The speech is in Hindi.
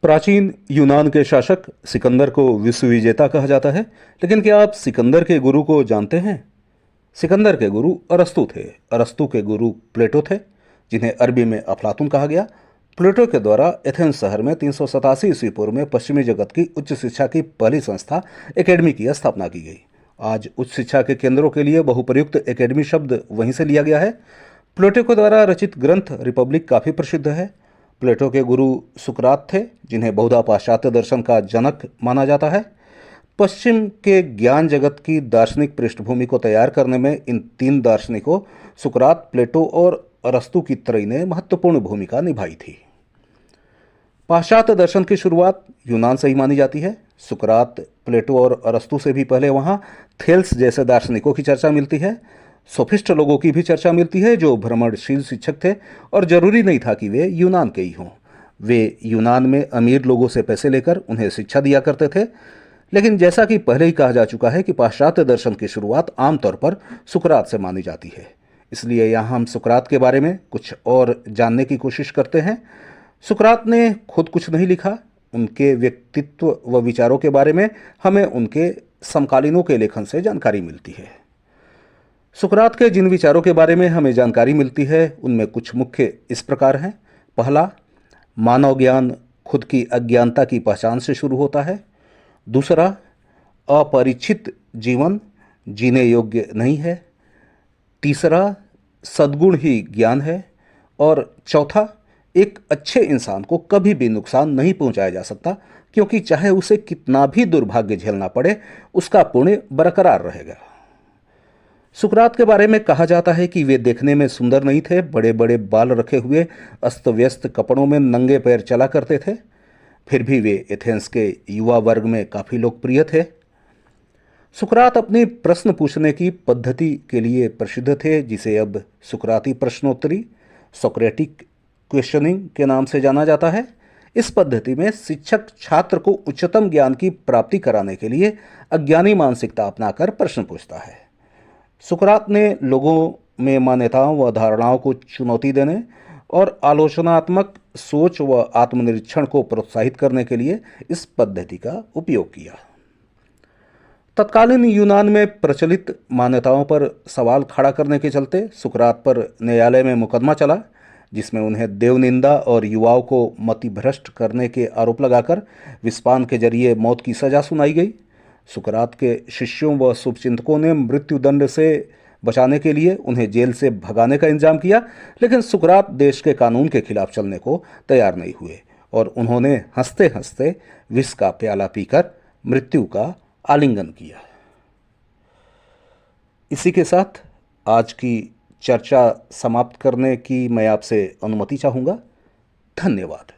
प्राचीन यूनान के शासक सिकंदर को विश्व विजेता कहा जाता है, लेकिन क्या आप सिकंदर के गुरु को जानते हैं? सिकंदर के गुरु अरस्तु थे। अरस्तु के गुरु प्लेटो थे, जिन्हें अरबी में अफलातून कहा गया। प्लेटो के द्वारा एथेंस शहर में 387 ईस्वी पूर्व में पश्चिमी जगत की उच्च शिक्षा की पहली संस्था एकेडमी की स्थापना की गई। आज उच्च शिक्षा के केंद्रों के लिए बहुप्रयुक्त एकेडमी शब्द वहीं से लिया गया है। प्लेटो के द्वारा रचित ग्रंथ रिपब्लिक काफी प्रसिद्ध है। प्लेटो के गुरु सुकरात थे, जिन्हें बहुधा पाश्चात्य दर्शन का जनक माना जाता है। पश्चिम के ज्ञान जगत की दार्शनिक पृष्ठभूमि को तैयार करने में इन तीन दार्शनिकों सुकरात, प्लेटो और अरस्तु की त्रयी ने महत्वपूर्ण भूमिका निभाई थी। पाश्चात्य दर्शन की शुरुआत यूनान से ही मानी जाती है। सुकरात, प्लेटो और अरस्तु से भी पहले वहां थेल्स जैसे दार्शनिकों की चर्चा मिलती है। सोफिस्ट लोगों की भी चर्चा मिलती है, जो भ्रमणशील शिक्षक थे और जरूरी नहीं था कि वे यूनान के ही हों। वे यूनान में अमीर लोगों से पैसे लेकर उन्हें शिक्षा दिया करते थे। लेकिन जैसा कि पहले ही कहा जा चुका है कि पाश्चात्य दर्शन की शुरुआत आमतौर पर सुकरात से मानी जाती है। इसलिए यहाँ हम सुकरात के बारे में कुछ और जानने की कोशिश करते हैं। सुकरात ने खुद कुछ नहीं लिखा। उनके व्यक्तित्व व विचारों के बारे में हमें उनके समकालीनों के लेखन से जानकारी मिलती है। सुकरात के जिन विचारों के बारे में हमें जानकारी मिलती है, उनमें कुछ मुख्य इस प्रकार हैं। पहला, मानव ज्ञान खुद की अज्ञानता की पहचान से शुरू होता है। दूसरा, अपरिचित जीवन जीने योग्य नहीं है। तीसरा, सद्गुण ही ज्ञान है। और चौथा, एक अच्छे इंसान को कभी भी नुकसान नहीं पहुंचाया जा सकता, क्योंकि चाहे उसे कितना भी दुर्भाग्य झेलना पड़े, उसका पुण्य बरकरार रहेगा। सुकरात के बारे में कहा जाता है कि वे देखने में सुंदर नहीं थे। बड़े बड़े बाल रखे हुए अस्त व्यस्त कपड़ों में नंगे पैर चला करते थे। फिर भी वे एथेंस के युवा वर्ग में काफी लोकप्रिय थे। सुकरात अपनी प्रश्न पूछने की पद्धति के लिए प्रसिद्ध थे, जिसे अब सुकराती प्रश्नोत्तरी, सोक्रेटिक क्वेश्चनिंग के नाम से जाना जाता है। इस पद्धति में शिक्षक छात्र को उच्चतम ज्ञान की प्राप्ति कराने के लिए अज्ञानी मानसिकता अपनाकर प्रश्न पूछता है। सुकरात ने लोगों में मान्यताओं व धारणाओं को चुनौती देने और आलोचनात्मक सोच व आत्मनिरीक्षण को प्रोत्साहित करने के लिए इस पद्धति का उपयोग किया। तत्कालीन यूनान में प्रचलित मान्यताओं पर सवाल खड़ा करने के चलते सुकरात पर न्यायालय में मुकदमा चला, जिसमें उन्हें देवनिंदा और युवाओं को मतिभ्रष्ट करने के आरोप लगाकर विस्पान के जरिए मौत की सजा सुनाई गई। सुकरात के शिष्यों व शुभचिंतकों ने मृत्युदंड से बचाने के लिए उन्हें जेल से भगाने का इंतजाम किया, लेकिन सुकरात देश के कानून के खिलाफ चलने को तैयार नहीं हुए और उन्होंने हंसते हंसते विष का प्याला पीकर मृत्यु का आलिंगन किया। इसी के साथ आज की चर्चा समाप्त करने की मैं आपसे अनुमति चाहूँगा। धन्यवाद।